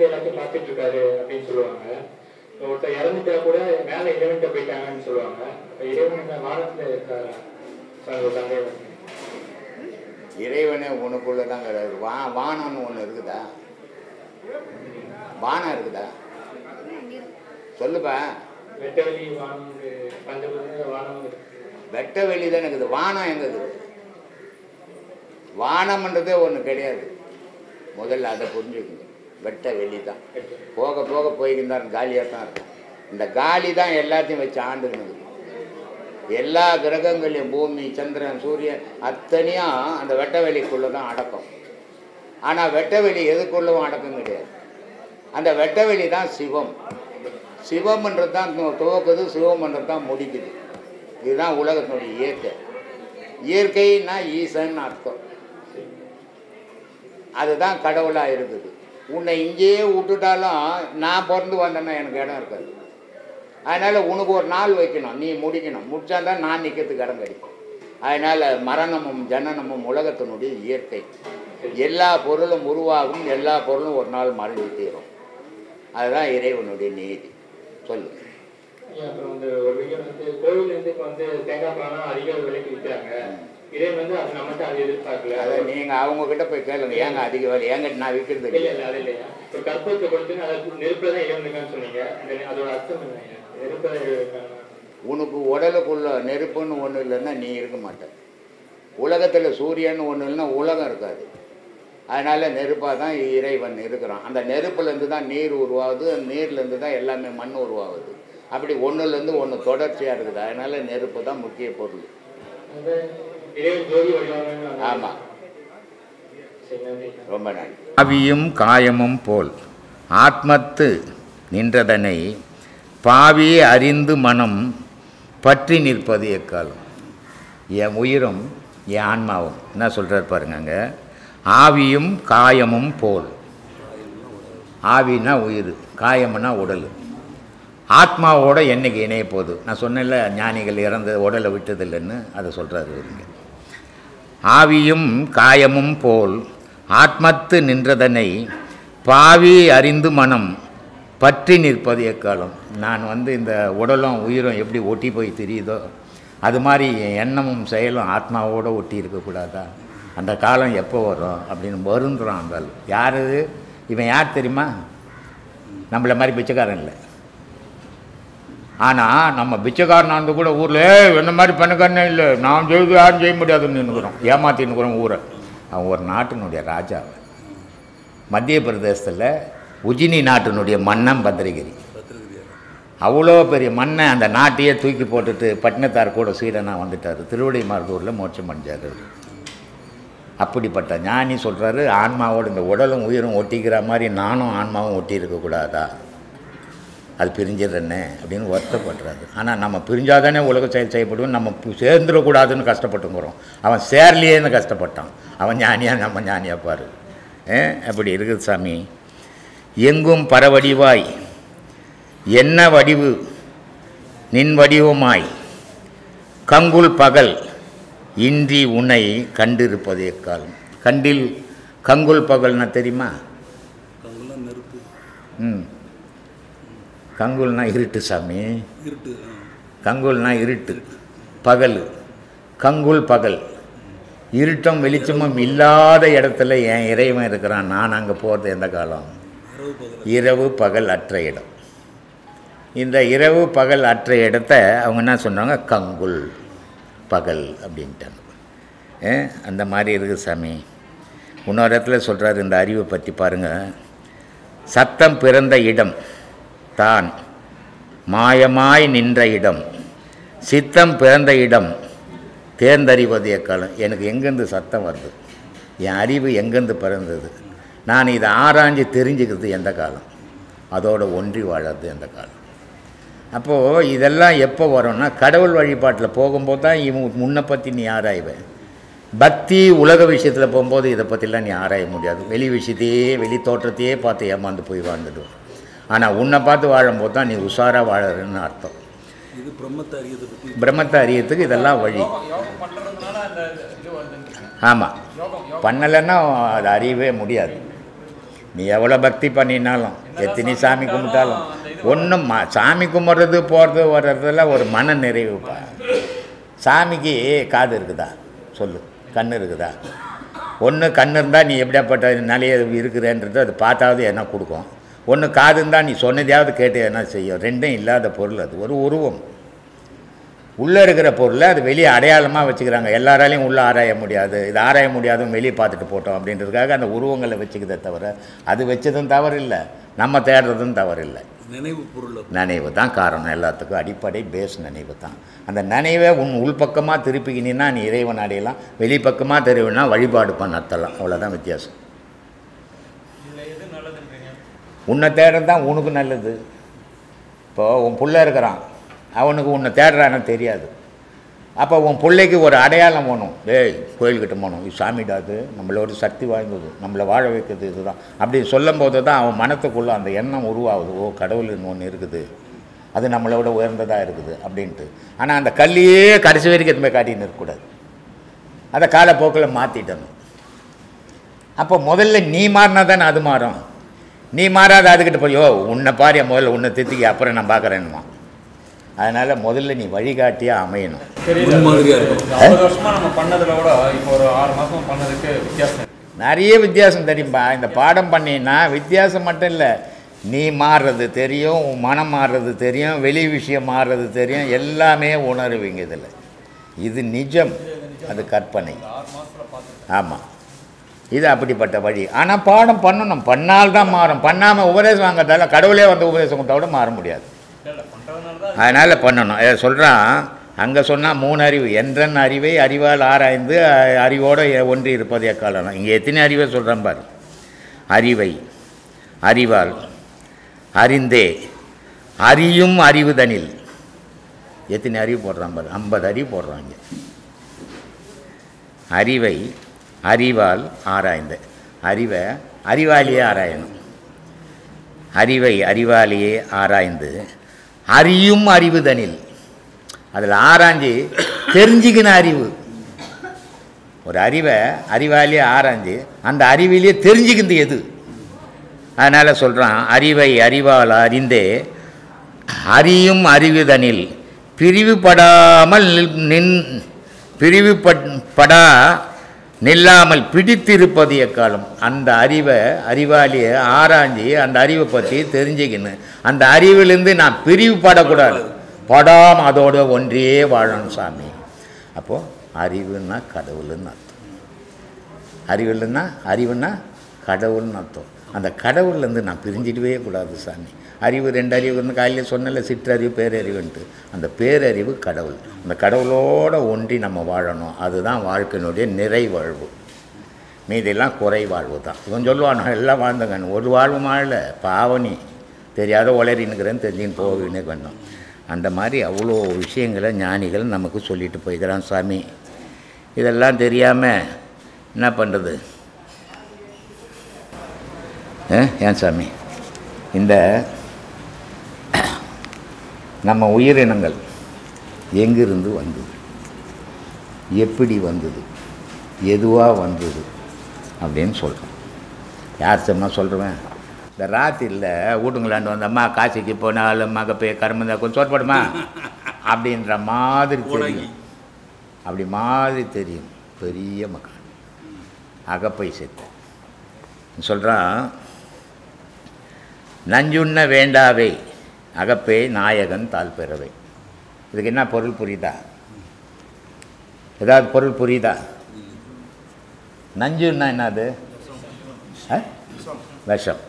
எல்லாத்தையும் பார்த்துட்டு இருக்காரு அப்படின்னு சொல்லுவாங்க. ஒருத்தர் இறந்துட்டா கூட மேல இறைவன்கிட்ட போயிட்டாங்கன்னு சொல்லுவாங்க. இறைவன் வானத்துல இருக்காரா? இறைவனே உனக்குள்ளதான் கிடையாது. வானம்னு ஒன்று இருக்குதா? வானம் இருக்குதா? சொல்லுப்பா. வெட்டவெளி வானம், வானம் வெட்ட வெளி தான் இருக்குது. வானம் எங்க இருக்குது? வானம்ன்றதே ஒன்று கிடையாது. முதல்ல அதை புரிஞ்சுக்கணும். வெட்ட வெளி தான். போக போக போய்க்கிருந்தாரு காலியாக தான் இருக்கும். இந்த காலி தான் எல்லாத்தையும் வச்சு ஆண்டுக்கணும். எல்லா கிரகங்களையும் பூமி, சந்திரன், சூரியன் அத்தனையும் அந்த வெட்ட வெளிக்குள்ளே தான் அடக்கம். ஆனால் வெட்ட வெளி எதுக்குள்ளவும் அடக்கம் கிடையாது. அந்த வெட்ட வெளி தான் சிவம். சிவம்ன்றது தான் துவக்குது, சிவம்ன்றது தான் முடிக்குது. இதுதான் உலகத்தினுடைய இயற்கை. இயற்கைன்னா ஈசன் அர்த்தம். அதுதான் கடவுளாக இருக்குது. உன்னை இங்கேயே விட்டுட்டாலும் நான் பிறந்து வந்தேன்னா எனக்கு இடம் இருக்காது. அதனால் உனக்கு ஒரு நாள் வைக்கணும், நீ முடிக்கணும். முடிச்சாதான் நான் நிற்கிறதுக்கு இடம் கிடைக்கும். அதனால் மரணமும் ஜனனமும் உலகத்தினுடைய இயற்கை. எல்லா பொருளும் உருவாகும், எல்லா பொருளும் ஒரு நாள் மறைந்து தீரும். அதுதான் இறைவனுடைய நீதி. சொல்லு. அப்புறம் வந்து ஒரு விஷயம் வந்து கோவிலேருந்து இப்போ வந்து தேங்காய் பழம் அதிக விலைக்கு விற்கிறாங்க. இறைவன் வந்து அது நம்மகிட்ட அதை எதிர்பார்க்கல. அதை நீங்கள் அவங்கக்கிட்ட போய் கேளுங்க, ஏங்க அதிக வேலை ஏங்கிட்ட நான் விற்கிறது இல்லை. இல்லை அது இல்லையா? இப்போ கற்பத்தை கொடுத்து அதை நெருப்பில் தான் இறைவன் இருக்கான்னு சொன்னீங்க. அதோட அர்த்தம் இல்லைங்க. நெருப்பில் தான் இருக்காங்க. உனக்கு உடலுக்குள்ள நெருப்புன்னு ஒன்று இல்லைன்னா நீ இருக்க மாட்டேன். உலகத்தில் சூரியன்னு ஒன்று இல்லைன்னா உலகம் இருக்காது. அதனால் நெருப்பாக தான் இறைவன் இருக்கிறான். அந்த நெருப்புலேருந்து தான் நீர் உருவாகுது, நீர்லேருந்து தான் எல்லாமே மண் உருவாகுது. அப்படி ஒன்றுலேருந்து ஒன்று தொடர்ச்சியாக இருக்குது. அதனால் நெருப்பு தான் முக்கிய பொருள். ஆமாம், ரொம்ப நன்றி. ஆவியும் காயமும் போல் ஆத்மத்து நின்றதனை பாவி அறிந்து மனம் பற்றி நிற்பது எக்காலம். என் உயிரும் என் ஆன்மாவும் என்ன சொல்கிறார் பாருங்க. ஆவியும் காயமும் போல். ஆவினா உயிர், காயம்னா உடல். ஆத்மாவோட என்னைக்கு இணைய போகுது? நான் சொன்னேன்ல, ஞானிகள் இறந்து உடலை விட்டதில்லைன்னு அதை சொல்கிறாரு இவருங்க. ஆவியும் காயமும் போல் ஆத்மத்து நின்றதனை பாவி அறிந்து மனம் பற்றி நிற்பது எக்காலம். நான் இந்த உடலும் உயிரும் எப்படி ஒட்டி போய் தெரியுதோ அது மாதிரி என் எண்ணமும் செயலும் ஆத்மாவோடு ஒட்டி இருக்கக்கூடாதா? அந்த காலம் எப்போ வரும் அப்படின்னு வருந்துறான். அந்த யார் இவன்? யார் தெரியுமா? நம்மளை மாதிரி பிச்சைக்காரன் இல்லை. ஆனால் நம்ம பிச்சைக்காரனாந்து கூட ஊரில் என்ன மாதிரி பணக்காரனே இல்லை, நான் செய்து யாரும் செய்ய முடியாதுன்னு நின்றுக்கிறோம், ஏமாற்றின்னுக்குறோம் ஊரை. அவன் ஒரு நாட்டினுடைய ராஜாவை. மத்திய பிரதேசத்தில் உஜினி நாட்டினுடைய மன்னன் பத்திரகிரி. அவ்வளோ பெரிய மண்ணை அந்த நாட்டையே தூக்கி போட்டுட்டு பட்டினத்தார் கூட சீடனாக வந்துட்டார். திருவடி மருதூரில் மோட்சம் அடைஞ்சார். அப்படிப்பட்ட ஞானி சொல்கிறாரு, ஆன்மாவோடு இந்த உடலும் உயிரும் ஒட்டிக்கிற மாதிரி நானும் ஆன்மாவும் ஒட்டி இருக்கக்கூடாதா? அது பிரிஞ்சிடறேன்னு அப்படின்னு வருத்தப்படுறாரு. ஆனால் நம்ம பிரிஞ்சாதானே உலக செயல் செய்யப்படுவோம். நம்ம சேர்ந்துடக்கூடாதுன்னு கஷ்டப்பட்டுங்கிறோம். அவன் சேர்லையேன்னு கஷ்டப்பட்டான். அவன் ஞானியாக நம்ம ஞானியாக பாரு. அப்படி இருக்குது சாமி. எங்கும் பரவடிவாய் என்ன வடிவு நின் வடிவமாய் கங்குல் பகல் இன்றி உன்னை கண்டிருப்பதே காலம். கண்டில் கங்குல் பகல்னா தெரியுமா? கங்குல்னா இருட்டு சாமி. கங்குல்னா இருட்டு, பகல். கங்குல் பகல், இருட்டும் வெளிச்சமும் இல்லாத இடத்துல என் இறைவன் இருக்கிறான். நான் அங்கே போகிறது எந்த காலம்? இரவு பகல் அற்ற இடம். இந்த இரவு பகல் அற்ற இடத்த அவங்க என்ன சொன்னாங்க? கங்குல் பகல் அப்படின்ட்டாங்க. அந்த மாதிரி இருக்குது சாமி. இன்னொரு இடத்துல சொல்கிறாரு இந்த அறிவை பற்றி பாருங்கள். சத்தம் பிறந்த இடம் தான் மாயமாய் நின்ற இடம், சித்தம் பிறந்த இடம் தேர்ந்தறிவது எக்காலம். எனக்கு எங்கேருந்து சத்தம் வருது? என் அறிவு எங்கேருந்து பிறந்தது? நான் இதை ஆராய்ஞ்சு தெரிஞ்சுக்கிறது எந்த காலம்? அதோடு ஒன்றி வாழறது எந்த காலம்? அப்போது இதெல்லாம் எப்போ வரும்னா கடவுள் வழிபாட்டில் போகும்போது தான் இவன் முன்னை பற்றி நீ ஆராய்வேன். பக்தி உலக விஷயத்தில் போகும்போது இதை பற்றிலாம் நீ ஆராய முடியாது. வெளி விஷயத்தையே வெளி தோற்றத்தையே பார்த்து ஏமாந்து போய் வாழ்ந்துடுவோம். ஆனால் உன்னை பார்த்து வாழும்போது தான் நீ உஷாராக வாழறன்னு அர்த்தம். இது பிரம்மத்தை அறியறதுக்கு இதெல்லாம் வழி. ஆமாம், பண்ணலைன்னா அது அறியவே முடியாது. நீ எவ்வளோ பக்தி பண்ணினாலும் எத்தனை சாமி கும்பிட்டாலும் ஒன்றும் சாமி கும்பிட்றது போகிறது வர்றதுல ஒரு மன நிறைவுப்பா. சாமிக்கு காது இருக்குதா சொல்லு, கண் இருக்குதா? ஒன்று கண் இருந்தால் நீ எப்படியாப்பட்ட நிலைய இருக்கிறேன்றது அது பார்த்தாவது என்ன கொடுக்கும். ஒன்று காது இருந்தால் நீ சொன்னதையாவது கேட்டு என்ன செய்யும். ரெண்டும் இல்லாத பொருள். அது ஒரு உருவம். உள்ளே இருக்கிற பொருளை அது வெளியே அடையாளமாக வச்சுக்கிறாங்க. எல்லாராலையும் உள்ளே ஆராய முடியாது, இது ஆராய முடியாதும் வெளியே பார்த்துட்டு போட்டோம் அப்படின்றதுக்காக அந்த உருவங்களை வச்சுக்கிறத தவிர அது வச்சதும் தவறு இல்லை, நம்ம தேடுறதும் தவறு இல்லை. நினைவு பொருள், நினைவு தான் காரணம். எல்லாத்துக்கும் அடிப்படை பேஸ் நினைவு தான். அந்த நினைவை உன் உள்பக்கமாக திருப்பிக்கினா நீ இறைவன் அடையலாம், வெளிப்பக்கமாக தெரியும்னா வழிபாடு பண்ணலாம். அவ்வளோதான் வித்தியாசம். உன்னை தேடுறது தான் உனக்கு நல்லது. இப்போது உன் பிள்ளை இருக்கிறான், அவனுக்கு உன்னை தேடுறான்னு தெரியாது. அப்போ உன் பிள்ளைக்கு ஒரு அடையாளம் வேணும். டேய் கோயில்கிட்ட போகணும், இது சாமிடாது, நம்மளோட சக்தி வாய்ந்தது, நம்மளை வாழ வைக்கிறது இதுதான் அப்படின்னு சொல்லும் போது தான் அவன் மனத்துக்குள்ளே அந்த எண்ணம் உருவாகுது. ஓ கடவுள்னு ஒன்று இருக்குது, அது நம்மளோட உயர்ந்ததாக இருக்குது அப்படின்ட்டு. ஆனால் அந்த கல்லையே கடைசி வரைக்கும் எதுவுமே காட்டின்னு இருக்கக்கூடாது. அதை காலப்போக்கில் மாற்றிட்டணும். அப்போ முதல்ல நீ மாறினா தானே அது மாறும். நீ மாறாத அதுக்கிட்ட போய் ஓ உன்னை பாரியா முதல்ல உன்னை தித்திக்க அப்புறம் நான் பார்க்குறேன்னுமா. அதனால் முதல்ல நீ வழிகாட்டியாக அமையணும். நிறைய வித்தியாசம் தெரியும்பா. இந்த பாடம் பண்ணினா வித்தியாசம் மட்டும் இல்லை, நீ மாறுறது தெரியும், உன் மனம் மாறுறது தெரியும், வெளி விஷயம் மாறுறது தெரியும், எல்லாமே உணருவீங்க. இதில் இது நிஜம், அது கற்பனை. ஆமாம், இது அப்படிப்பட்ட வழி. ஆனால் பாடம் பண்ணணும், பண்ணால்தான் மாறும். பண்ணாமல் உபதேசம் வாங்கிறதால கடவுளே வந்து உபதேசம் கொடுத்தா கூட மாற முடியாது. அதனால் பண்ணணும். சொல்கிறான் அங்கே சொன்னால் 3 அறிவு. என்றன் அறிவை அறிவால் ஆராய்ந்து அறிவோடு ஒன்றி இருப்பது எக்காலம். இங்கே எத்தனை அறிவை சொல்கிறேன் பாரு. அறிவை அறிவால் அறிந்தே அறியும் அறிவுதனில். எத்தனை அறிவு போடுறான் பாரு, 50 அறிவு போடுறான் இங்கே. அறிவை அறிவால் ஆராய்ந்த, அறிவை அறிவாளியே ஆராயணும். அறிவை அறிவாளியே ஆராய்ந்து அறியும் அறிவுதனில். அதில் ஆராய்ஞ்சி தெரிஞ்சுக்கின அறிவு. ஒரு அறிவை அறிவாளியே ஆராய்ஞ்சு அந்த அறிவிலேயே தெரிஞ்சுக்கிது எது. அதனால் சொல்கிறான் அறிவை அறிவால் அறிந்தே அறியும் அறிவுதனில் பிரிவுபடாமல் பிரிவுபடா நில்லாமல் பிடித்திருப்பது எக்காலம். அந்த அறிவை அறிவாளியை ஆராய்ஞ்சி அந்த அறிவை பற்றி தெரிஞ்சுக்கின்னு அந்த அறிவிலேருந்து நான் பிரிவுபடக்கூடாது, படாமல் அதோட ஒன்றியே வாழணும் சாமி. அப்போது அறிவுன்னா கடவுள்னு அர்த்தம். அறிவுன்னா கடவுள்னு அர்த்தம். அந்த கடவுள்லேருந்து நான் பிரிஞ்சிடவே கூடாது சாமி. அறிவு 2 அறிவுன்னு காலையில் சொன்னல, சிற்றறிவு பேரறிவுன்ட்டு. அந்த பேரறிவு கடவுள். அந்த கடவுளோடு ஒன்றி நம்ம வாழணும். அதுதான் வாழ்க்கையினுடைய நிறைவாழ்வு. மீதெல்லாம் குறைவாழ்வு தான். இவன் சொல்லுவான் எல்லாம் வாழ்ந்தங்க, ஒரு வாழ்வு வாழல பாவனி தெரியாத உளறினுக்கிறேன்னு தெரிஞ்சுன்னு போகினே பண்ணோம். அந்த மாதிரி அவ்வளோ விஷயங்களை ஞானிகள் நமக்கு சொல்லிட்டு போய்க்கிறான் சாமி. இதெல்லாம் தெரியாமல் என்ன பண்ணுறது? ஏன் சாமி, இந்த நம்ம உயிரினங்கள் எங்கிருந்து வந்தது, எப்படி வந்தது, எதுவாக வந்தது அப்படின்னு சொல்கிறேன். யார் சொன்னால் சொல்கிறேன். இந்த ராத்திரியில் வீட்டுங்களாண்டு வந்த அம்மா காசிக்கு போனால் மகப்பே கரும்பு கொஞ்சம் சோறுபடுமா அப்படின்ற மாதிரி தெரியும். அப்படி மாதிரி தெரியும். பெரிய மக்கள் அகப்பை செத்த சொல்கிறான். நஞ்சுண்ண வேண்டாவே அகப்பே நாயகன் தாழ் பெறவை. இதுக்கு என்ன பொருள் புரியுதா? ஏதாவது பொருள் புரியுதா? நஞ்சுன்னா என்னது? விஷம்.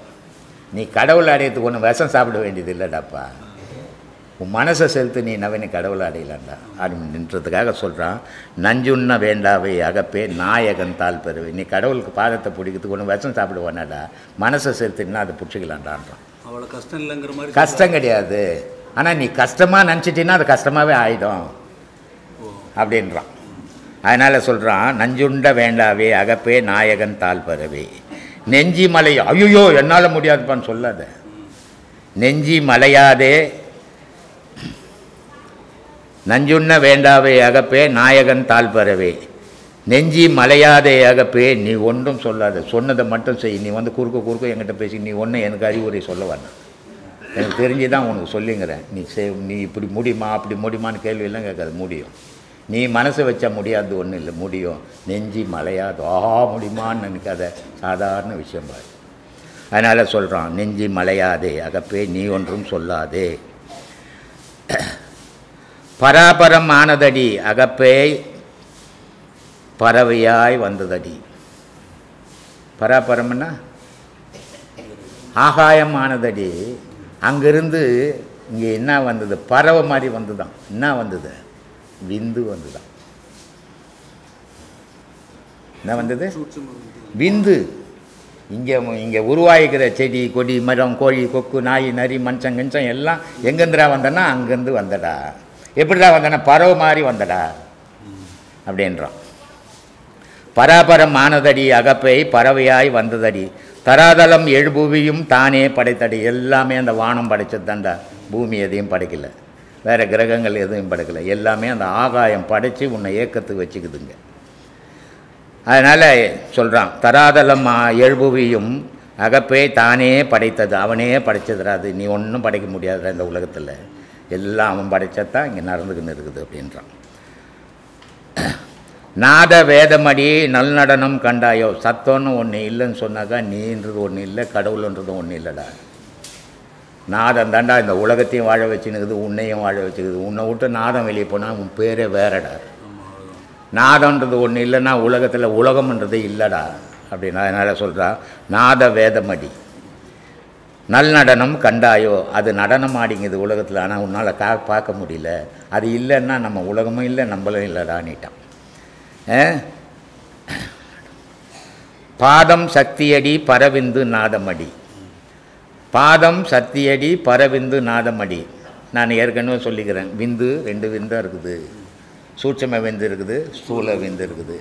நீ கடவுள் அடையத்துக்கு ஒன்று விஷம் சாப்பிட வேண்டியது இல்லைடாப்பா. உன் மனசை செலுத்து, நீ நவீன கடவுளை அடையலாண்டா அப்படின்றதுக்காக சொல்கிறான். நஞ்சுண்ண வேண்டாவே அகப்பே நாயகன் தாழ் பெறுவே. நீ கடவுளுக்கு பாதத்தை பிடிக்கிறதுக்கு ஒன்று விஷம் சாப்பிடுவானாடா, மனசை செலுத்துனா அதை பிடிச்சிக்கலான்டான்றான். அவ்வளோ கஷ்டம் இல்லைங்கிற மாதிரி. கஷ்டம் கிடையாது. ஆனால் நீ கஷ்டமாக நினச்சிட்டின்னா அது கஷ்டமாகவே ஆகிடும் அப்படின்றான். அதனால் சொல்கிறான், நஞ்சுண்ட வேண்டாவே அகப்பே நாயகன் தாழ் பரவே. நெஞ்சி மலை ஐயோ என்னால் முடியாதுப்பான்னு சொல்லாத. நெஞ்சி மலையாதே நஞ்சுண்ண வேண்டாவே அகப்பே நாயகன் தாழ் பரவே. நெஞ்சி மலையாதே அகப்பே, நீ ஒன்றும் சொல்லாத, சொன்னதை மட்டும் செய். நீ வந்து குறுக்க என்கிட்ட பேசி நீ ஒன்று எனக்கு அறிவுரை சொல்ல வேண்டாம். எனக்கு தெரிஞ்சு தான் உனக்கு சொல்லிங்கிறேன். நீ இப்படி முடியுமா அப்படி முடியுமான்னு கேள்வியெல்லாம் கேட்காது. முடியும். நீ மனசு வச்சா முடியாது ஒன்றும் இல்லை, முடியும். நெஞ்சி மலையாது முடியுமான்னு நினைக்காத, சாதாரண விஷயம் பாரு. அதனால் சொல்கிறான், நெஞ்சி மலையாதே அகப்பே நீ ஒன்றும் சொல்லாதே. பராபரம் ஆனதடி அகப்பே பறவையாய் வந்ததடி. பராபரம்னா ஆகாயம் ஆனதடி. அங்கிருந்து இங்கே என்ன வந்தது? பறவை மாதிரி வந்துதான். என்ன வந்தது? விந்து வந்துதான். என்ன வந்தது? விந்து. இங்கே உருவாகிக்கிற செடி கொடி மரம் கோழி கொக்கு நாய் நரி மனுஷன் கிஞ்சம் எல்லாம் எங்கேருந்துடா வந்தனா? அங்கேருந்து வந்தடா. எப்படிடா வந்தனா? பறவை மாதிரி வந்தடா அப்படின்றான். பராபரம் ஆனதடி அகப்பை பறவையாய் வந்ததடி. தராதலம் எழுபூவியும் தானே படைத்தடி. எல்லாமே அந்த வானம் படைச்சது தாண்டா. பூமி எதையும் படைக்கலை, வேறு கிரகங்கள் எதுவும் படைக்கலை. எல்லாமே அந்த ஆகாயம் படைத்து உன்னை ஏக்கத்துக்கு வச்சுக்குதுங்க. அதனால் சொல்கிறான், தராதலம் எழுபூவியும் அகப்பே தானே படைத்தது. அவனே படைச்சதுராது, நீ ஒன்றும் படைக்க முடியாது இந்த உலகத்தில். எல்லாம் அவன் படைச்சதான் இங்கே நடந்துக்கின்னு இருக்குது அப்படின்றான். நாத வேதமடி நல்நடனம் கண்டாயோ. சத்தம்னு ஒன்று இல்லைன்னு சொன்னாக்கா நீன்றது ஒன்று இல்லை, கடவுள்ன்றதும் ஒன்று இல்லைடா. நாதம் தாண்டா இந்த உலகத்தையும் வாழ வச்சுன்னுக்குது, உன்னையும் வாழ வச்சுக்குது. உன்னை விட்டு நாதம் வெளியே போனால் உன் பேரே வேறடா. நாதன்றது ஒன்று இல்லைன்னா உலகத்தில் உலகம்ன்றது இல்லைடா அப்படின்னா. அதனால் சொல்கிறா, நாத வேதமடி நல்நடனம் கண்டாயோ. அது நடனம் ஆடிங்குது உலகத்தில், ஆனால் உன்னால் பார்க்க முடியல. அது இல்லைன்னா நம்ம உலகமும் இல்லை நம்மளும் இல்லைடான்னுட்டான். பாதம் சக்தியடி பரவிந்து நாதமடி. பாதம் சக்தியடி பரவிந்து நாதமடி. நான் ஏற்கனவே சொல்லிக்கிறேன், விந்து 2 விந்தாக இருக்குது. சூட்சம விந்து இருக்குது, ஸ்தூல விந்து இருக்குது.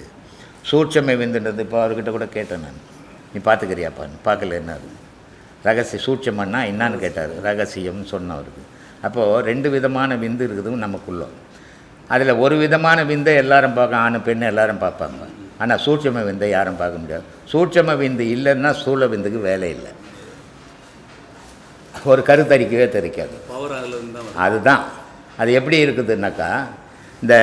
சூட்சம விந்துன்றது இப்போ அவர்கிட்ட கூட கேட்டேன் நான், நீ பார்த்துக்கிறியாப்பான்னு. பார்க்கல. என்ன அது ரகசியம்? சூட்சமன்னா என்னான்னு கேட்டார். ரகசியம்னு சொன்னவருக்கு. அப்போது 2 விதமான விந்து இருக்குது நமக்குள்ள. அதில் ஒரு விதமான விந்தை எல்லாரும் பார்க்க, ஆணு பெண்ணு எல்லாரும் பார்ப்பாங்க. ஆனால் சூட்சம விந்தை யாரும் பார்க்க முடியாது. சூட்சம விந்து இல்லைன்னா ஸ்தூல விந்துக்கு வேலை இல்லை. ஒரு கருத்தரிக்கவே தெரிக்காது. அதுதான் அது எப்படி இருக்குதுன்னாக்கா, இந்த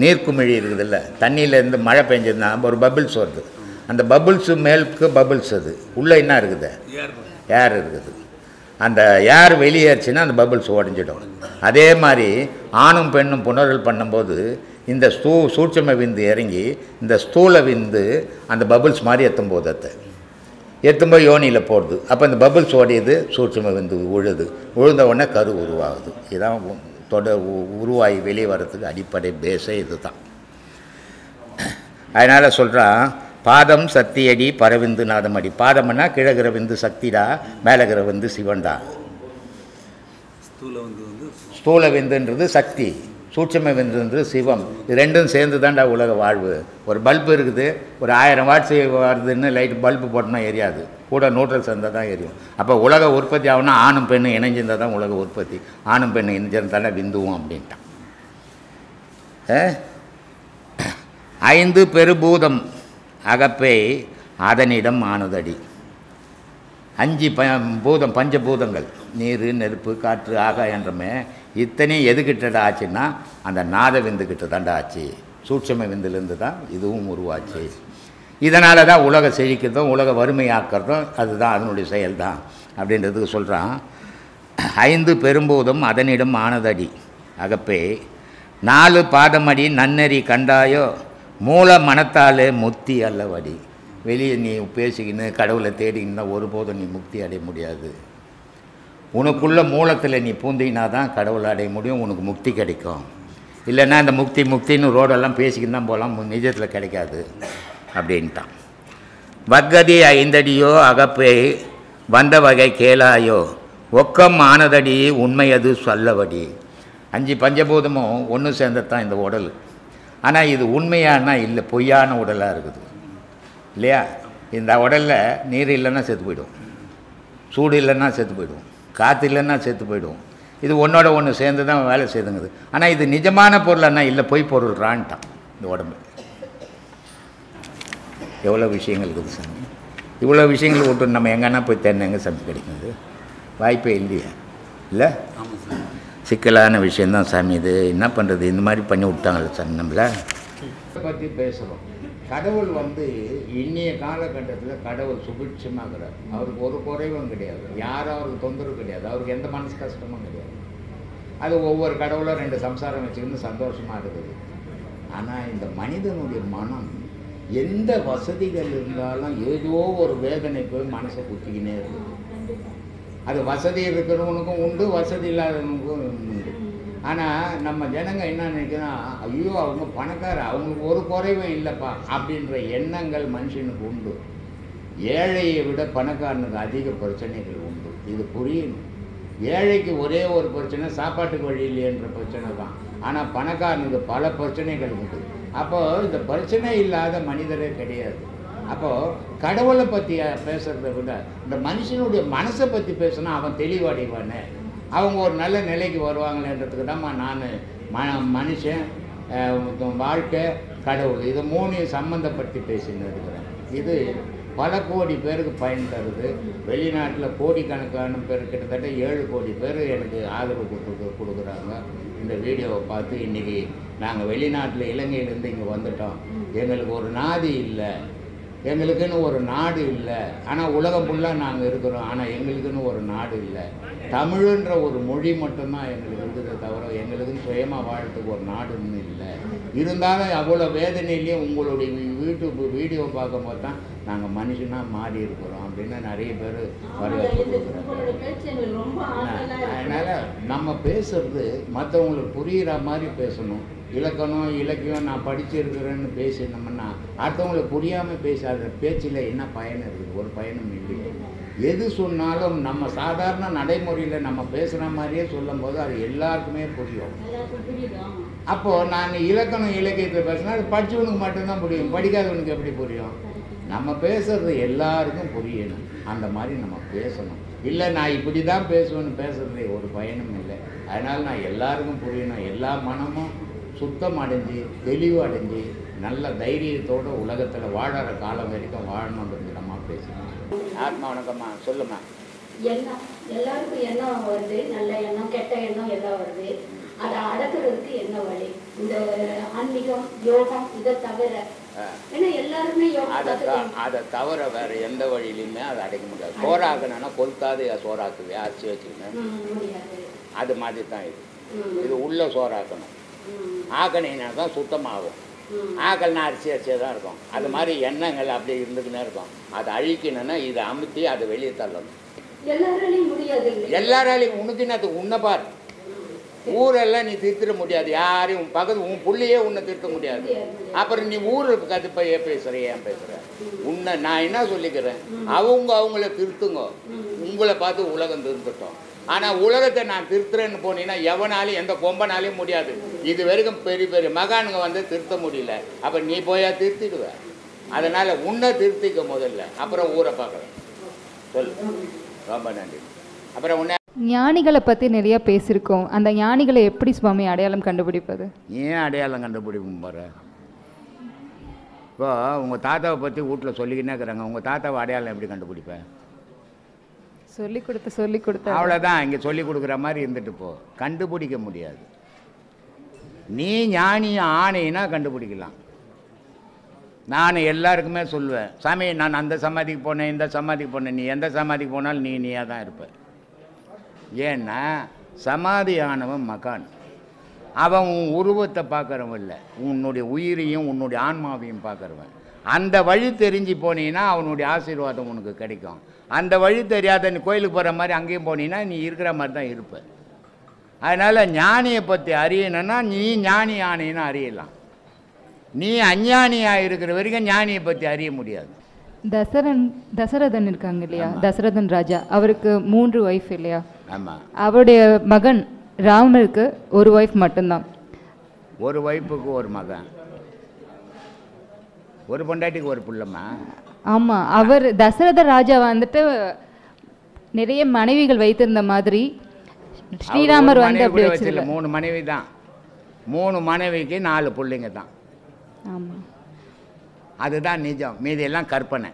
நீர்க்குமிழி இருக்குதுல்ல, தண்ணியிலேருந்து மழை பெஞ்சதுன்னா ஒரு பபிள்ஸ் வருது. அந்த பபிள்ஸு மேலுக்கு பபிள்ஸ், அது உள்ளே என்ன இருக்குது? ஏர் இருக்குது. அந்த ஏர் வெளியேறுச்சுன்னா அந்த பபிள்ஸ் உடஞ்சிடும். அதே மாதிரி ஆணும் பெண்ணும் புணர்தல் பண்ணும்போது இந்த சூட்சம விந்து இறங்கி இந்த ஸ்தூல விந்து அந்த பபிள்ஸ் மாதிரி எத்தும்போது எத்தும்போது யோனியில் போடுது. அப்போ இந்த பபிள்ஸ் ஓடியது, சூட்சம விந்து உழுந்த உடனே கரு உருவாகுது. இதுதான் உருவாகி வெளியே வர்றதுக்கு அடிப்படை பேஸே இது தான். அதனால் சொல்கிறான், பாதம் சக்தியடி பரவிந்து நாதமடி. பாதம்னா கிழகிற விந்து சக்திடா, மேலகிற விந்து சிவன்டா. ஸ்தூல விந்துன்றது சக்தி, சூட்சம விந்துன்றது சிவம். இது ரெண்டும் சேர்ந்து தான்டா உலக வாழ்வு. ஒரு பல்பு இருக்குது, ஒரு 1000 வாட்ஸ் வருதுன்னு லைட் பல்பு போட்டோம்னா எரியாது, கூட நியூட்ரல் சேர்ந்தால் தான் எரியும். அப்போ உலக உற்பத்தி ஆகுனா ஆணும் பெண்ணும் இணைஞ்சிருந்தால் தான் உலக உற்பத்தி. ஆணும் பெண்ணும் இணைஞ்சிருந்தால விந்துவும் அப்படின்ட்டான். 5 பெருபூதம் அகப்பை அதனிடம் ஆனதடி. 5 பூதம், பஞ்சபூதங்கள், நீர் நெருப்பு காற்று ஆகாயன்றமே, இத்தனையும் எதுக்கிட்டடா ஆச்சுன்னா அந்த நாத விந்துக்கிட்ட தாண்டா ஆச்சு. சூட்சம விந்துலேருந்து தான் இதுவும் உருவாச்சு. இதனால தான் உலக செழிக்கிறதும் உலக வறுமையாக்கிறதும் அதுதான் அதனுடைய செயல்தான் அப்படின்றதுக்கு சொல்கிறான். 5 பெரும்பூதம் அதனிடம் ஆனதடி அகப்பே 4 பாதமடி நன்னெறி கண்டாயோ. மூல மனத்தாலே முக்தி அல்லவடி. வெளியே நீ பேசிக்கின்னு கடவுளை தேடிக்கின்னா ஒருபோதும் நீ முக்தி அடைய முடியாது. உனக்குள்ள மூலத்தில் நீ பூந்தினா தான் கடவுளை அடைய முடியும், உனக்கு முக்தி கிடைக்கும். இல்லைன்னா இந்த முக்தின்னு ரோடெல்லாம் பேசிக்கின்னு தான் போகலாம், நிஜத்தில் கிடைக்காது அப்படின்ட்டான். வக்கதி 5 அடியோ அகப்பை வந்த வகை கேளாயோ. ஒக்கம் ஆனதடி உண்மை அது சொல்லவடி. 5 பஞ்சபூதமும் ஒன்று சேர்ந்ததான் இந்த உடல். ஆனால் இது உண்மையானா இல்லை, பொய்யான உடலாக இருக்குது இல்லையா? இந்த உடலில் நீர் இல்லைன்னா செத்து போய்டும், சூடு இல்லைன்னா செத்து போய்டும், காற்று இல்லைன்னா செத்து போய்டும். இது ஒன்றோட ஒன்று சேர்ந்து தான் வேலை செய்துங்குது. ஆனால் இது நிஜமான பொருள்னா இல்லை, பொய் பொருள்றான்ட்டான் இந்த உடம்பு. எவ்வளோ விஷயங்கள் இருக்குது சாமி. இவ்வளோ விஷயங்கள் விட்டு நம்ம எங்கன்னா போய் தேர்ந்து எங்கே சாமி கிடைக்குது? வாய்ப்பே இல்லையா? இல்லை, சிக்கலான விஷயந்தான் சாமி. இது என்ன பண்ணுறது? இந்த மாதிரி பண்ணி விட்டாங்கல்ல சாமி நம்மளை. பற்றி பேசுகிறோம். கடவுள் இன்னைய காலகட்டத்தில் கடவுள் சுபிட்சமாகிறார். அவருக்கு ஒரு குறைவும் கிடையாது, யாரும் அவருக்கு தொந்தரவு கிடையாது, அவருக்கு எந்த மனசு கஷ்டமும் கிடையாது. அது ஒவ்வொரு கடவுளும் 2 சம்சாரம் வச்சுக்கின்னு சந்தோஷமாக இருக்குது. ஆனால் இந்த மனிதனுடைய மனம் எந்த வசதிகள் இருந்தாலும் ஏதோ ஒரு வேதனை போய் மனசை குத்திக்கினே இருக்குது. அது வசதி இருக்கிறவனுக்கும் உண்டு, வசதி இல்லாதவனுக்கும் உண்டு. ஆனால் நம்ம ஜனங்க என்ன நினைக்கிறோம், ஐயோ அவங்க பணக்கார, அவங்களுக்கு ஒரு குறைவும் இல்லைப்பா அப்படின்ற எண்ணங்கள் மனுஷனுக்கு உண்டு. ஏழையை விட பணக்காரனுக்கு அதிக பிரச்சனைகள் உண்டு. இது புரியணும். ஏழைக்கு ஒரே ஒரு பிரச்சனை, சாப்பாட்டுக்கு வழி இல்லையன்ற பிரச்சனை தான். ஆனால் பணக்காரனுக்கு பல பிரச்சனைகள் உண்டு. அப்போது இந்த பிரச்சனை இல்லாத மனிதரே கிடையாது. அப்போது கடவுளை பற்றி பேசுகிறத விட இந்த மனுஷனுடைய மனசை பற்றி பேசினா அவன் தெளிவடைவானே, அவங்க ஒரு நல்ல நிலைக்கு வருவாங்களேன்றதுக்கு தான் நான் மனுஷன், வாழ்க்கை, கடவுள் இது 3 சம்மந்தப்படுத்தி பேசின்னு இருக்கிறேன். இது பல கோடி பேருக்கு பயன் தருது. வெளிநாட்டில் கோடிக்கணக்கான பேர், கிட்டத்தட்ட 7 கோடி பேர் எனக்கு ஆதரவு கொடுக்குறாங்க. இந்த வீடியோவை பார்த்து இன்றைக்கி நாங்கள் வெளிநாட்டில் இலங்கையிலேருந்து இங்கே வந்துட்டோம், எங்களுக்கு ஒரு நாதி இல்லை, எங்களுக்குன்னு ஒரு நாடு இல்லை, ஆனால் உலகம் ஃபுல்லாக நாங்கள் இருக்கிறோம், ஆனால் எங்களுக்குன்னு ஒரு நாடு இல்லை, தமிழுன்ற ஒரு மொழி மட்டும்தான் எங்களுக்கு இருந்ததை தவிர எங்களுக்குன்னு சுயமாக வாழறதுக்கு ஒரு நாடுன்னு இல்லை. இருந்தாலும் அவ்வளோ வேதனையிலையும் உங்களுடைய வீடியோ பார்க்கும்போது தான் நாங்கள் மனுஷனாக மாறி இருக்கிறோம் அப்படின்னு நிறைய பேர் வரவேற்படுத்துகிறாங்க. அதனால் நம்ம பேசுறது மற்றவங்களுக்கு புரிகிற மாதிரி பேசணும். இலக்கணம் இலக்கியம் நான் படிச்சிருக்கிறேன்னு பேசினோம்னா அடுத்தவங்களுக்கு புரியாமல் பேசாத பேச்சில் என்ன பயன் இருக்குது? ஒரு பயனும் இல்லையே. எது சொன்னாலும் நம்ம சாதாரண நடைமுறையில் நம்ம பேசுகிற மாதிரியே சொல்லும் போது அது எல்லாருக்குமே புரியும். அப்போது நான் இலக்கணம் இலக்கியத்தை பேசினா அது படித்தவனுக்கு மட்டும்தான் புரியும், படிக்காதவனுக்கு எப்படி புரியும்? நம்ம பேசுகிறது எல்லாருக்கும் புரியணும், அந்த மாதிரி நம்ம பேசணும். இல்லை நான் இப்படி தான் பேசுவேன்னு பேசுறது ஒரு பயனும் இல்லை. அதனால் நான் எல்லாருக்கும் புரியணும், எல்லா மனமும் சுத்தம் அடைஞ்சு தெளிவு அடைஞ்சு நல்ல தைரியத்தோடு உலகத்தில் வாழற காலம் வரைக்கும் வாழணுன்றது நம்ம பேசணும். ஆத்மா வணக்கம்மா, சொல்லுமா. எண்ணம் எல்லாருக்கும் எண்ணம் வருது, நல்ல எண்ணம் கெட்ட எண்ணம் எல்லாம் வருது. அதை அடக்குறதுக்கு என்ன வழி? இந்த ஆன்மீகம் யோகம் இதை தவிர, ஏன்னா எல்லாருமே அதை தவிர வேற எந்த வழியிலுமே அதை அடைக்க முடியாது. சோறாக்கணும்னா கொளுத்தாது சோறாக்குவே, அரிசி வச்சுக்கணும், அது மாதிரி தான் இது. இது உள்ள சோறாக்கணும், ஆக்கணினா தான் சுத்தமாகும். ஆக்கல்னா அரிசியாக தான் இருக்கும். அது மாதிரி எண்ணங்கள் அப்படி இருந்துக்கினே இருக்கும். அதை அழிக்கணும்னா இதை அமுத்தி அதை வெளியே தள்ளணும். எல்லாராலையும் உனக்குன்னு உன்னை பார். ஊரெல்லாம் நீ திருத்திட முடியாது, யாரையும் உன் பக்கத்து உன் புள்ளையே உன்னை திருத்த முடியாது. அப்புறம் நீ ஊருக்கு கற்றுப்ப ஏன் பேசுகிற, ஏன் பேசுகிற? உன்னை நான் என்ன சொல்லிக்கிறேன், அவங்கள திருத்துங்க, உங்களை பார்த்து உலகம் திருத்தட்டும். ஆனால் உலகத்தை நான் திருத்துறேன்னு போனீங்கன்னா எவனாலையும் எந்த கொம்பனாலையும் முடியாது. இது வரைக்கும் பெரிய பெரிய மகானுங்க திருத்த முடியல. அப்போ நீ போயா திருத்திடுவ. அதனால் உன்னை திருத்திக்க முதல்ல, அப்புறம் ஊரை பார்க்குறேன். சொல்லு. ரொம்ப நன்றி. அப்புறம் உன்னை ஞானிகளை பற்றி நிறைய பேசியிருக்கோம். அந்த ஞானிகளை எப்படி சுவாமி அடையாளம் கண்டுபிடிப்பது? ஏன் அடையாளம் கண்டுபிடிக்கும் பாரு. இப்போ உங்கள் தாத்தாவை பற்றி வீட்டில் சொல்லிக்கினே இருக்கிறாங்க, உங்கள் தாத்தாவை அடையாளம் எப்படி கண்டுபிடிப்பேன்? சொல்லி கொடுத்து அவ்வளோதான். இங்கே சொல்லி கொடுக்குற மாதிரி இருந்துட்டு போ, கண்டுபிடிக்க முடியாது. நீ ஞானி ஆணைனா கண்டுபிடிக்கலாம். நான் எல்லாருக்குமே சொல்லுவேன், சாமி நான் அந்த சமாதிக்கு போனேன், இந்த சமாதிக்கு போனேன். நீ எந்த சமாதிக்கு போனாலும் நீயாக தான் இருப்ப. ஏன்னா சமாதி ஆனவன் மகான். அவன் உன் உருவத்தை பார்க்குறவன் இல்லை, உன்னுடைய உயிரையும் உன்னுடைய ஆன்மாவையும் பார்க்குறவன். அந்த வழி தெரிஞ்சு போனீங்கன்னா அவனுடைய ஆசீர்வாதம் உனக்கு கிடைக்கும். அந்த வழி தெரியாத நீ கோயிலுக்கு போகிற மாதிரி அங்கேயும் போனீங்கன்னா நீ இருக்கிற மாதிரி தான் இருப்ப. அதனால் ஞானியை பற்றி அறியணுன்னா நீ ஞானி ஆணைன்னு அறியலாம். நீ அஞ்ஞானியாக இருக்கிற வரைக்கும் ஞானியை பற்றி அறிய முடியாது. தசரதன் இருக்காங்க இல்லையா, தசரதன் ராஜா, அவருக்கு 3 ஒய்ஃப் இல்லையா? ஆமாம். அவருடைய மகன் ராமருக்கு ஒரு ஒய்ஃப் மட்டும்தான். ஒரு ஒய்ஃபுக்கு ஒரு மகன், ஒரு பொண்டாட்டிக்கு ஒரு புள்ளம்மா. ஆமாம், அவர் தசரத ராஜா வந்துட்டு நிறைய மனைவிகள் வைத்திருந்த மாதிரி ஸ்ரீராமர் வந்து அப்படி வச்சிருக்கல. 3 மனைவி தான். 3 மனைவிக்கு 4 பிள்ளைங்க தான். ஆமாம், அதுதான் நிஜம், மீதி எல்லாம் கற்பனை.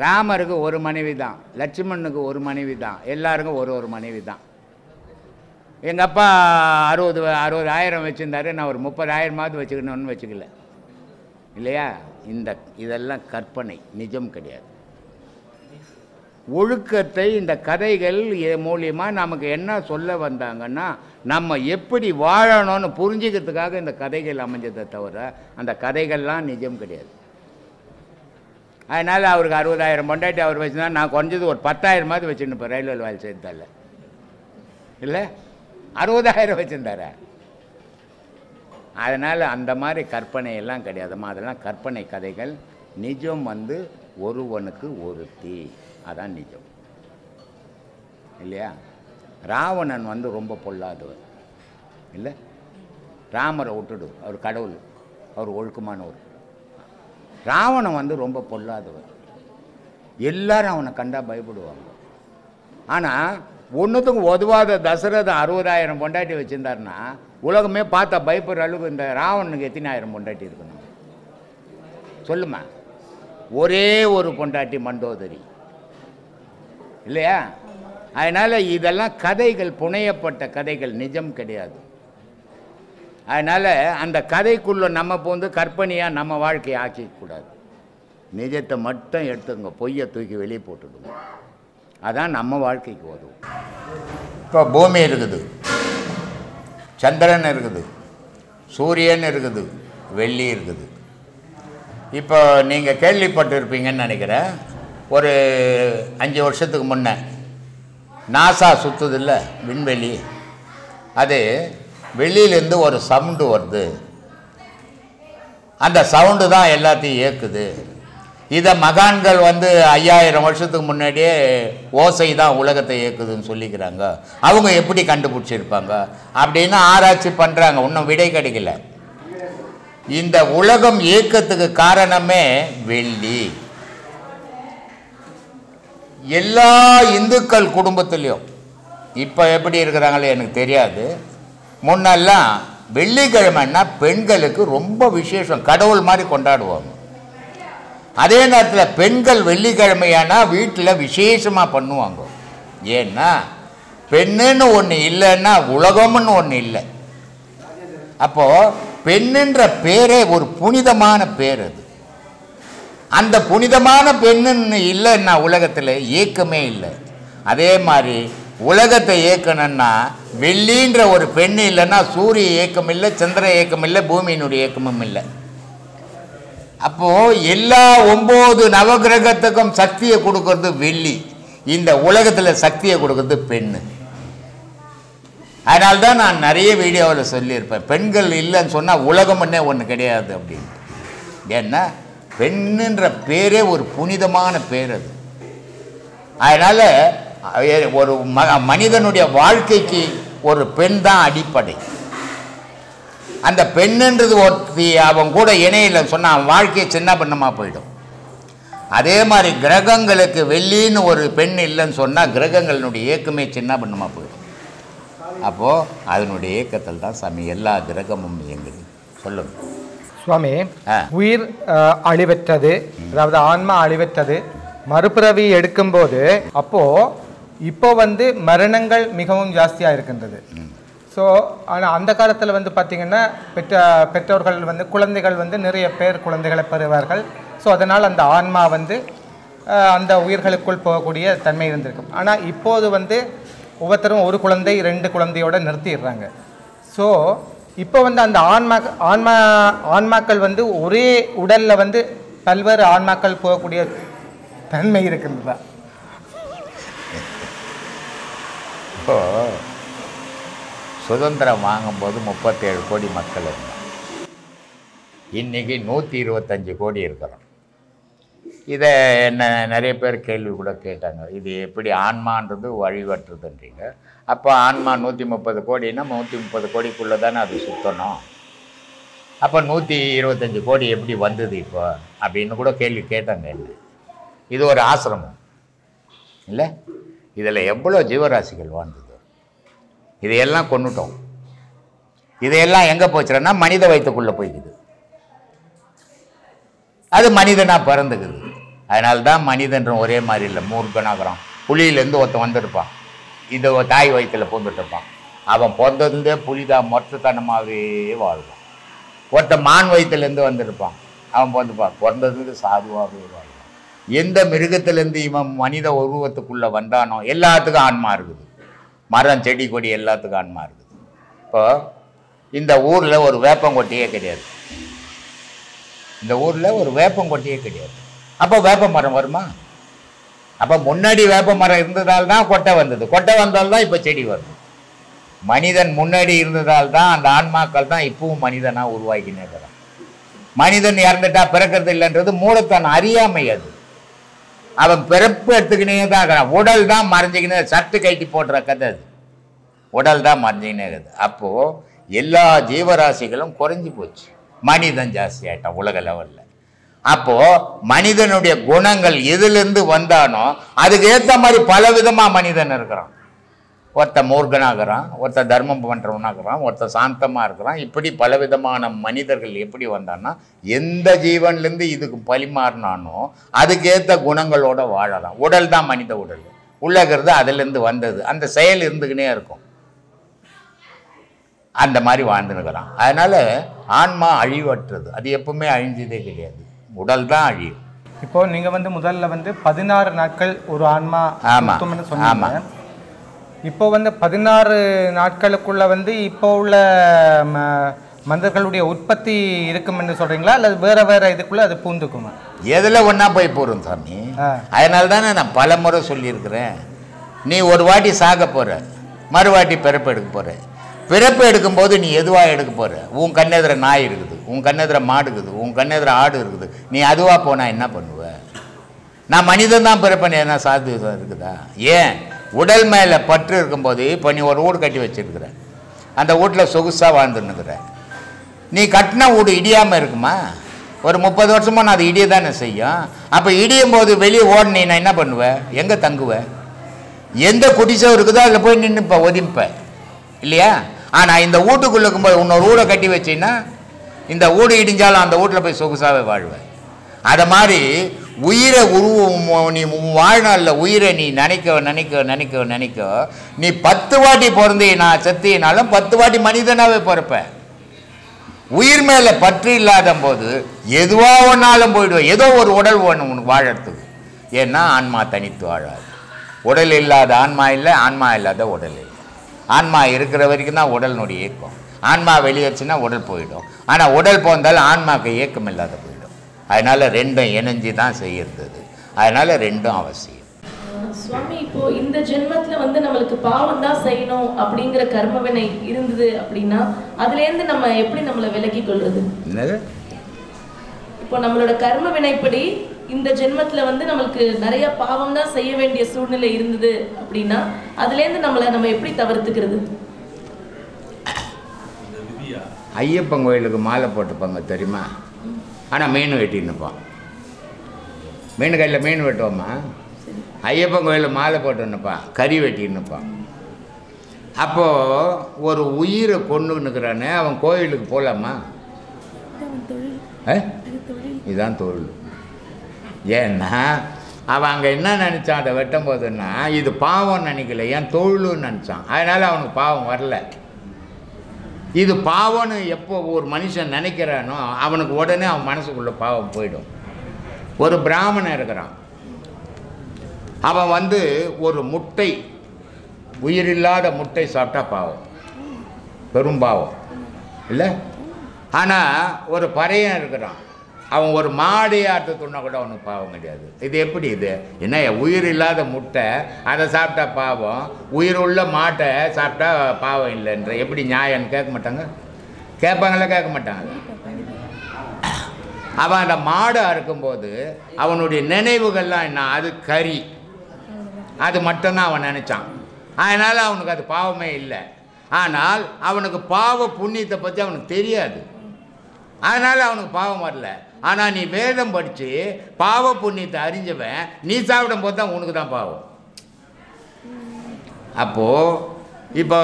ராமருக்கு ஒரு மனைவி தான், லட்சுமணனுக்கு ஒரு மனைவி தான், எல்லாருக்கும் ஒரு மனைவி தான். எங்கள் அப்பா 60,000 வச்சுருந்தாரு, நான் ஒரு 30,000 வச்சுக்கணும்னு வச்சுக்கல இல்லையா? இதெல்லாம் கற்பனை, நிஜம் கிடையாது. ஒழுக்கத்தை இந்த கதைகள் மூலியமாக நமக்கு என்ன சொல்ல வந்தாங்கன்னா, நம்ம எப்படி வாழணும்னு புரிஞ்சுக்கிறதுக்காக இந்த கதைகள் அமைஞ்சதை தவிர அந்த கதைகள்லாம் நிஜம் கிடையாது. அதனால் அவருக்கு 60,000 பொண்டாட்டி அவர் வச்சுருந்தா, நான் குறைஞ்சது ஒரு 10,000 வச்சுன்னு இப்போ ரயில்வே வேலை செய்தால இல்லை, 60,000 வச்சுருந்தார. அதனால் அந்த மாதிரி கற்பனையெல்லாம் கிடையாதுமா, அதெல்லாம் கற்பனை கதைகள். நிஜம் வந்து ஒருவனுக்கு ஒருத்தி, அதான் நிஜம் இல்லையா? ராவணன் வந்து ரொம்ப பொல்லாதவர் இல்லை, ராமரை விட்டுடு, அவர் கடவுள், அவர் ஒழுக்கமானவர். ராவணன் வந்து ரொம்ப பொல்லாதவர், எல்லாரும் அவனை கண்டா பயப்படுவாங்க. ஆனால் ஒன்றுத்துக்கும் உதவாத தசரத 60,000 பொண்டாட்டி வச்சுருந்தாருன்னா உலகமே பார்த்தா பயப்படுற அளவுக்கு இந்த ராவணனுக்கு எத்தனை 1000 பொண்டாட்டி இருக்கணும் சொல்லுமா? ஒரே ஒரு பொண்டாட்டி மண்டோதரி இல்லையா? அதனால் இதெல்லாம் கதைகள், புனையப்பட்ட கதைகள், நிஜம் கிடையாது. அதனால் அந்த கதைக்குள்ளே நம்ம போந்து கற்பனையாக நம்ம வாழ்க்கையை ஆக்கிக்கூடாது. நிஜத்தை மட்டும் எடுத்துங்க, பொய்யை தூக்கி வெளியே போட்டுடுங்க. அதான் நம்ம வாழ்க்கைக்கு உதவும். இப்போ பூமி இருக்குது, சந்திரன் இருக்குது, சூரியன் இருக்குது, வெள்ளி இருக்குது. இப்போ நீங்கள் கேள்விப்பட்டிருப்பீங்கன்னு நினைக்கிறேன், ஒரு 5 வருஷத்துக்கு முன்னே நாசா சுற்றுது இல்லை விண்வெளி, அது வெளியிலேருந்து ஒரு சவுண்டு வருது, அந்த சவுண்டு தான் எல்லாத்தையும் இயக்குது. இதை மகான்கள் வந்து 5000 வருஷத்துக்கு முன்னாடியே ஓசை தான் உலகத்தை இயக்குதுன்னு சொல்லிக்கிறாங்க. அவங்க எப்படி கண்டுபிடிச்சிருப்பாங்க அப்படின்னு ஆராய்ச்சி பண்ணுறாங்க, இன்னும் விடை கிடைக்கல. இந்த உலகம் இயக்கத்துக்கு காரணமே வெள்ளி. எல்லா இந்துக்கள் குடும்பத்திலையும் இப்போ எப்படி இருக்கிறாங்களே எனக்கு தெரியாது, முன்னெல்லாம் வெள்ளிக்கிழமைன்னா பெண்களுக்கு ரொம்ப விசேஷம், கடவுள் மாதிரி கொண்டாடுவாங்க. அதே நேரத்தில் பெண்கள் வெள்ளிக்கிழமையானா வீட்டில் விசேஷமாக பண்ணுவாங்க. ஏன்னா பெண்ணுன்னு ஒன்று இல்லைன்னா உலகம்னு ஒன்று இல்லை. அப்போது பெண்ணுன்ற பேரே ஒரு புனிதமான பேர். அது அந்த புனிதமான பெண்ணுன்னு இல்லைன்னா உலகத்தில் இயக்கமே இல்லை. அதே மாதிரி உலகத்தை இயக்கணும்னா வெள்ளின்ற ஒரு பெண் இல்லைன்னா சூரிய இயக்கம் இல்லை, சந்திர இயக்கம் இல்லை, பூமியினுடைய இயக்கமும் இல்லை. அப்போது எல்லா 9 நவகிரகத்துக்கும் சக்தியை கொடுக்கறது வெள்ளி, இந்த உலகத்தில் சக்தியை கொடுக்கறது பெண்ணு. அதனால்தான் நான் நிறைய வீடியோவில் சொல்லியிருப்பேன், பெண்கள் இல்லைன்னு சொன்னால் உலகம்னே ஒன்று கிடையாது அப்படின்னு. ஏன்னா பெண்ணுன்ற பேரே ஒரு புனிதமான பேர். அது அதனால் ஒரு மனிதனுடைய வாழ்க்கைக்கு ஒரு பெண் தான் அடிப்படை. அந்த பெண்ணுன்றது ஒருத்தி அவன் கூட இணையில்லைன்னு சொன்னால் அவன் வாழ்க்கையை சின்ன பின்னமாக போயிடும். அதே மாதிரி கிரகங்களுக்கு வெள்ளின்னு ஒரு பெண் இல்லைன்னு சொன்னால் கிரகங்களினுடைய இயக்கமே சின்ன பின்னமாக போயிடும். அப்போது அதனுடைய இயக்கத்தில் தான் சாமி எல்லா கிரகமும் இயங்குது. சொல்லுங்க சுவாமி. உயிர் அழிவற்றது, அதாவது ஆன்மா அழிவற்றது, மறுபிறவி எடுக்கும்போது இப்போ மரணங்கள் மிகவும் ஜாஸ்தியாக இருக்கின்றது. ஸோ ஆனால் அந்த காலத்தில் பார்த்திங்கன்னா பெற்றோர்கள் குழந்தைகள் நிறைய பேர் குழந்தைகளை பெறுவார்கள். ஸோ அதனால் அந்த ஆன்மா அந்த உயிர்களுக்குள் போகக்கூடிய தன்மை இருந்திருக்கும். ஆனால் இப்போது ஒவ்வொருத்தரும் ஒரு குழந்தை 2 குழந்தையோடு நிறுத்திடுறாங்க. ஸோ இப்போ அந்த ஆன்மாக்கள் ஒரே உடலில் பல்வேறு ஆன்மாக்கள் போகக்கூடிய தன்மை இருக்கின்றதா? இப்போ சுதந்திரம் வாங்கும்போது 37 கோடி மக்கள் இருந்தாங்க. இன்றைக்கி 125 கோடி இருக்கிறோம். இதை என்ன நிறைய பேர் கேள்வி கூட கேட்டாங்க, இது எப்படி ஆன்மான்றது வழிபட்டுறதுன்றீங்க. அப்போ ஆன்மா 130 கோடின்னா 130 கோடிக்குள்ளே தானே அது சுற்றணும். அப்போ 125 கோடி எப்படி வந்தது இப்போ அப்படின்னு கூட கேள்வி கேட்டாங்க. என்ன இது ஒரு ஆசிரமம் இல்லை, இதில் எவ்வளோ ஜீவராசிகள் வாழ்ந்தது, இதையெல்லாம் கொண்டுட்டோம். இதையெல்லாம் எங்கே போச்சுன்னா மனித வயிற்றுக்குள்ளே போய்க்குது. அது மனிதனாக பிறந்துக்குது. அதனால தான் மனிதன்ற ஒரே மாதிரி இல்லை, மூர்க்கனாகிறான். புலியிலேருந்து ஒருத்தன் வந்துருப்பான், இது தாய் வயிற்றில் பூந்துட்டுருப்பான். அவன் பிறந்ததுலேருந்தே புலிதான் மொத்தத்தனமாகவே வாழ்வான். ஒருத்தன் மான் வயிற்றுலேருந்து வந்திருப்பான், அவன் பிறந்ததுலேருந்து சாதுவாகவே வாழ்வான். எந்த மிருகத்திலேருந்து இவன் மனித உருவத்துக்குள்ளே வந்தானோ எல்லாத்துக்கும் ஆன்மா இருக்குது. மரம் செடி கொடி எல்லாத்துக்கும் ஆன்மா இருக்குது. இப்போ இந்த ஊரில் ஒரு வேப்பங்கொட்டையே கிடையாது, இந்த ஊரில் ஒரு வேப்பங்கொட்டையே கிடையாது. அப்போ வேப்ப மரம் வருமா? அப்போ முன்னாடி வேப்ப மரம் இருந்ததால் தான் கொட்டை வந்தது, கொட்டை வந்தால்தான் இப்போ செடி வருது. மனிதன் முன்னாடி இருந்ததால் தான் அந்த ஆன்மாக்கள் தான் இப்பவும் மனிதனாக உருவாக்கினே இருக்கிறான். மனிதன் இறந்துட்டா பிறக்கிறது இல்லைன்றது மூலத்தான் அறியாமை. அது அவன் பிறப்பு எடுத்துக்கினே தான் இருக்கிறான். உடல் தான் மறைஞ்சிக்கினே, சட்டு கட்டி போடுற கதை அது. உடல் தான் மறைஞ்சிக்கினே இருக்குது. அப்போது எல்லா ஜீவராசிகளும் குறைஞ்சி போச்சு, மனிதன் ஜாஸ்தி ஆகிட்டான் உலக லெவலில். அப்போது மனிதனுடைய குணங்கள் எதுலேருந்து வந்தானோ அதுக்கு ஏற்ற மாதிரி பல விதமாக மனிதன் இருக்கிறான். ஒருத்தன் மூர்க்கனாகிறான், ஒருத்தன் தர்மம் பண்ணுறவனாகிறான், ஒருத்தன் சாந்தமாக இருக்கிறான். இப்படி பலவிதமான மனிதர்கள் எப்படி வந்தான்னா எந்த ஜீவன்லேருந்து இதுக்கு பரிமாறினானோ அதுக்கேற்ற குணங்களோட வாழலாம். உடல் தான் மனித உடல், உள்ளகிறது அதுலேருந்து வந்தது, அந்த செயல் இருந்துக்கினே இருக்கும். அந்த மாதிரி வாழ்ந்துனுக்கிறான். அதனால் ஆன்மா அழிவற்றது, அது எப்பவுமே அழிஞ்சதே கிடையாது, உடல் தான் அழியும். இப்போ நீங்கள் முதல்ல 16 நாட்கள் ஒரு ஆன்மா சொன்னீங்க. இப்போ 16 நாட்களுக்குள்ள இப்போ உள்ள மனிதர்களுடைய உற்பத்தி இருக்கும் என்று சொல்றீங்களா, அல்லது வேற வேற இதுக்குள்ள அது பூந்துக்குமா? எதில் ஒன்றா போய் போகிறோம் சாமி. அதனால தானே நான் பல முறை சொல்லியிருக்கிறேன், நீ ஒரு வாட்டி சாக போகிற, மறுவாட்டி பிறப்பு எடுக்க போகிற. பிறப்பு எடுக்கும்போது நீ எதுவாக எடுக்க போகிற? உன் கண்ணெதிர நாய் இருக்குது, உன் கண்ணெதிர மாடு இருக்குது, உன் கண்ணெதிர ஆடு இருக்குது. நீ அதுவாக போனால் என்ன பண்ணுவ? நான் மனிதன் தான் பிறப்பேன், என்ன சாத்தியம் இருக்குதா? ஏன் உடல் மேலே பற்று இருக்கும்போது இப்போ நீ ஒரு வீடு கட்டி வச்சுருக்குற, அந்த வீட்டில் சொகுசாக வாழ்ந்துன்னுக்குற. நீ கட்டின வீடு இடியாமல் இருக்குமா? ஒரு 30 வருஷமாக நான் அது இடிய தானே செய்யும். அப்போ இடியும் போது வெளியே ஓடனே நான் என்ன பண்ணுவேன்? எங்கே தங்குவேன்? எந்த குடிசை இருக்குதோ அதில் போய் நின்றுப்ப ஒதிப்பேன் இல்லையா? ஆனால் இந்த வீட்டுக்குள்ளே இருக்கும்போது இன்னொரு வீடை கட்டி வச்சின்னா இந்த வீடு இடிஞ்சாலும் அந்த வீட்டில் போய் சொகுசாகவே வாழ்வேன். அதை மாதிரி உயிரை நீ வாழ்நாளில் உயிரை நீ நினைக்க நினைக்க நினைக்க நினைக்க நீ 10 வாட்டி பிறந்து நான் செத்தினாலும் 10 வாட்டி மனிதனாகவே பிறப்பேன். உயிர் மேலே பற்று இல்லாத போது எதுவா ஒன்றாலும் போயிடுவேன். ஏதோ ஒரு உடல் ஒன்று உனக்கு வாழறதுக்கு. ஏன்னா ஆன்மா தனித்து வாழாது. உடல் இல்லாத ஆன்மா இல்லை, ஆன்மா இல்லாத உடல் இல்லை. ஆன்மா இருக்கிற வரைக்கும் தான் உடலினுடைய இயக்கம். ஆன்மா வெளியேச்சுன்னா உடல் போயிடும். ஆனால் உடல் போந்தாலும் ஆன்மாவுக்கு இயக்கம் இல்லாத போயிடும். அதனால் ரெண்டும் இணைஞ்சி தான் செய்யறது. அதனால் ரெண்டும் அவசியம். சுவாமி, இப்போ இந்த ஜென்மத்தில் நம்மளுக்கு பாவம் தான் செய்யணும் அப்படிங்கிற கர்மவினை இருந்தது அப்படின்னா அதுலேருந்து நம்ம எப்படி நம்மளை விலக்கி கொள்வது? இப்போ நம்மளோட கர்ம வினைப்படி இந்த ஜென்மத்தில் நம்மளுக்கு நிறைய பாவம் தான் செய்ய வேண்டிய சூழ்நிலை இருந்தது அப்படின்னா அதுலேருந்து நம்ம எப்படி தவிர்த்துக்கிறது? ஐயப்பன் கோயிலுக்கு மாலை போட்டுப்பாங்க தெரியுமா? ஆனால் மீன் வெட்டின்னுப்பான். மீன் கையில் மீன் வெட்டுவோம்மா. ஐயப்பன் கோயிலில் மாலை போட்டுன்னுப்பான், கறி வெட்டின்னுப்பான். அப்போது ஒரு உயிரை கொண்டுன்னுக்கிறானே அவன் கோயிலுக்கு போகலாமா? இதுதான் தொழில். ஏன்னா அவன் அங்கே என்ன நினச்சான் அதை வெட்டும் போதுன்னா இது பாவம் நினைக்கல, ஏன் தொழிலுன்னு நினச்சான். அதனால் அவனுக்கு பாவம் வரல. இது பாவம்னு எப்போ ஒரு மனுஷன் நினைக்கிறானோ அவனுக்கு உடனே அவன் மனசுக்குள்ளே பாவம் போயிடும். ஒரு பிராமணன் இருக்கிறான், அவன் ஒரு முட்டை, உயிரில்லாத முட்டை சாப்பிட்டா பாவம், பெரும் பாவம் இல்லை. ஆனால் ஒரு பறையன் இருக்கிறான், அவன் ஒரு மாடு ஆட்டுத்துன்னா கூட அவனுக்கு பாவம் கிடையாது. இது எப்படி? இது என்ன உயிர் இல்லாத முட்டை அதை சாப்பிட்டா பாவம், உயிர் உள்ள மாட்டை சாப்பிட்டா பாவம் இல்லைன்ற எப்படி நியாயம்னு கேட்க மாட்டாங்க? கேட்பாங்களா? கேட்க மாட்டாங்க. அவன் அந்த மாடை அறுக்கும்போது அவனுடைய நினைவுகள்லாம் என்ன, அது கறி, அது மட்டும்தான் அவன் நினச்சான். அதனால் அவனுக்கு அது பாவமே இல்லை. ஆனால் அவனுக்கு பாவ புண்ணியத்தை பற்றி அவனுக்கு தெரியாது, அதனால் அவனுக்கு பாவம் வரல. ஆனால் நீ வேதம் படித்து பாவ புண்ணியத்தை அறிஞ்சவன் நீ சாப்பிடும் போது தான் உனக்கு தான் பாவம். அப்போது இப்போ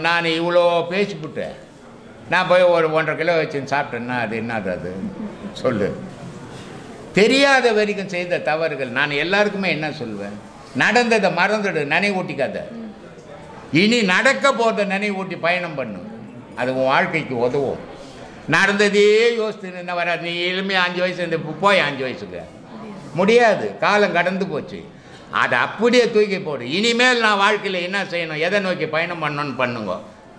நான் இவ்வளோ பேசிவிட்டேன், நான் போய் ஒரு 1.5 கிலோ வச்சுன்னு சாப்பிட்டேன்னா அது என்னது? அது சொல்லு. தெரியாத வரைக்கும் செய்த தவறுகள் நான் எல்லாருக்குமே என்ன சொல்வேன், நடந்ததை மறந்துடு, நினைவூட்டிக்காத. இனி நடக்க போகிறத நினைவூட்டி பயணம் பண்ணு, அது உன் வாழ்க்கைக்கு உதவும். நடந்ததே யோசித்து என்ன வராது. நீ எளிமையாக 5 வயசு இந்த போய் 5 வயசுக்கு முடியாது, காலம் கடந்து போச்சு. அதை அப்படியே தூக்கி போடு. இனிமேல் நான் வாழ்க்கையில் என்ன செய்யணும், எதை நோக்கி பயணம் பண்ணணும்னு பண்ணுங்க,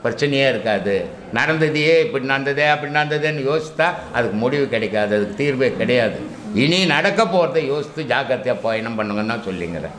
பிரச்சனையே இருக்காது. நடந்ததையே இப்படி நடந்ததே அப்படி நடந்ததுன்னு யோசித்தா அதுக்கு முடிவு கிடைக்காது, அதுக்கு தீர்வே கிடையாது. இனி நடக்க போகிறத யோசித்து ஜாக்கிரதையாக பயணம் பண்ணுங்கன்னு தான் சொல்லிங்கிறேன்.